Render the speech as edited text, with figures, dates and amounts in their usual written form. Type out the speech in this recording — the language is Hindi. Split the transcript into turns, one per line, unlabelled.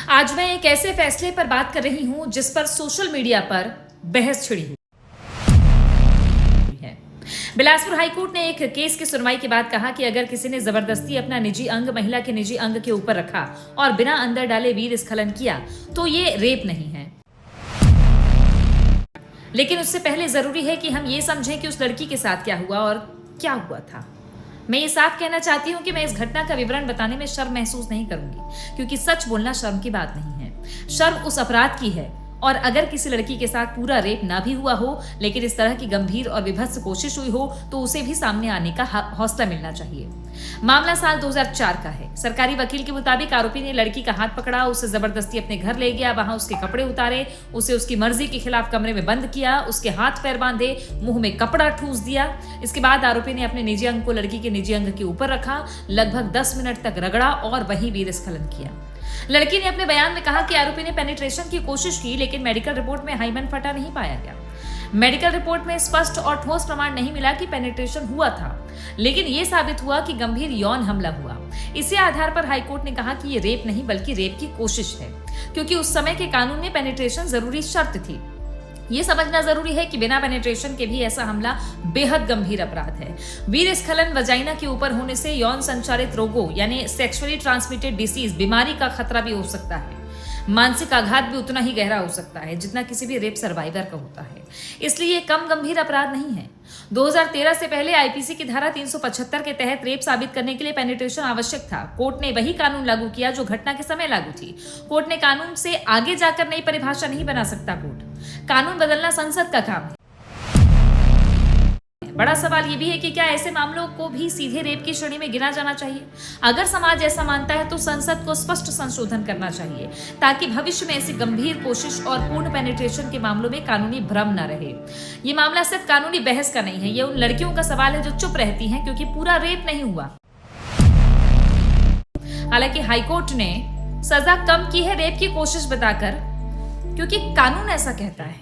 आज मैं एक ऐसे फैसले पर बात कर रही हूं जिस पर सोशल मीडिया पर बहस छिड़ी हुई है। बिलासपुर हाईकोर्ट ने एक केस की सुनवाई के बाद कहा कि अगर किसी ने जबरदस्ती अपना निजी अंग महिला के निजी अंग के ऊपर रखा और बिना अंदर डाले वीर स्खलन किया तो ये रेप नहीं है। लेकिन उससे पहले जरूरी है कि हम ये समझें कि उस लड़की के साथ क्या हुआ और क्या हुआ था। मैं ये साफ कहना चाहती हूँ कि मैं इस घटना का विवरण बताने में शर्म महसूस नहीं करूंगी, क्योंकि सच बोलना शर्म की बात नहीं है। शर्म उस अपराध की है, और अगर किसी लड़की के साथ पूरा रेप ना भी हुआ हो लेकिन इस तरह की गंभीर और विभत्स कोशिश हुई हो तो उसे भी सामने आने का हौसला मिलना चाहिए। मामला साल 2004 का है। सरकारी वकील के मुताबिक आरोपी ने लड़की का हाथ पकड़ा, उसे जबरदस्ती अपने घर ले गया, वहां उसके कपड़े उतारे, उसे उसकी मर्जी के खिलाफ कमरे में बंद किया, उसके हाथ पैर बांधे, मुंह में कपड़ा ठूस दिया। इसके बाद आरोपी ने अपने निजी अंग को लड़की के निजी अंग के ऊपर रखा, लगभग 10 मिनट तक रगड़ा और वहीं वीर स्खलन किया। लड़की ने अपने बयान में कहा कि आरोपी ने पेनिट्रेशन की कोशिश की, लेकिन मेडिकल रिपोर्ट में हाइमन फटा नहीं पाया गया। मेडिकल रिपोर्ट में स्पष्ट और ठोस प्रमाण नहीं मिला कि पेनिट्रेशन हुआ था, लेकिन यह साबित हुआ कि गंभीर यौन हमला हुआ। इसी आधार पर हाईकोर्ट ने कहा कि यह रेप नहीं बल्कि रेप की कोशिश है, क्योंकि उस समय के कानून में पेनिट्रेशन जरूरी शर्त थी। ये समझना जरूरी है कि बिना पेनिट्रेशन के भी ऐसा हमला बेहद गंभीर अपराध है। वीर स्खलन वजाइना के ऊपर होने से यौन संचारित रोगों यानी सेक्सुअली ट्रांसमिटेड डिसीज बीमारी का खतरा भी हो सकता है। मानसिक आघात भी उतना ही गहरा हो सकता है जितना किसी भी रेप सर्वाइवर का होता है। इसलिए कम गंभीर अपराध नहीं है। 2013 से पहले आईपीसी की धारा 375 के तहत रेप साबित करने के लिए पेनिट्रेशन आवश्यक था। कोर्ट ने वही कानून लागू किया जो घटना के समय लागू थी। कोर्ट ने कानून से आगे जाकर नई परिभाषा नहीं बना सकता। कोर्ट कानून बदलना संसद का काम है। बड़ा सवाल यह भी है कि क्या ऐसे मामलों को भी सीधे रेप की श्रेणी में गिना जाना चाहिए? अगर समाज ऐसा मानता है तो संसद को स्पष्ट संशोधन करना चाहिए, ताकि भविष्य में ऐसी गंभीर कोशिश और पूर्ण पेनिट्रेशन के मामलों में कानूनी भ्रम न रहे। ये मामला सिर्फ कानूनी बहस का नहीं है, ये उन लड़कियों का सवाल है जो चुप रहती हैं क्योंकि पूरा रेप नहीं हुआ। हालांकि हाईकोर्ट ने सजा कम की है रेप की कोशिश बताकर, क्योंकि कानून ऐसा कहता है।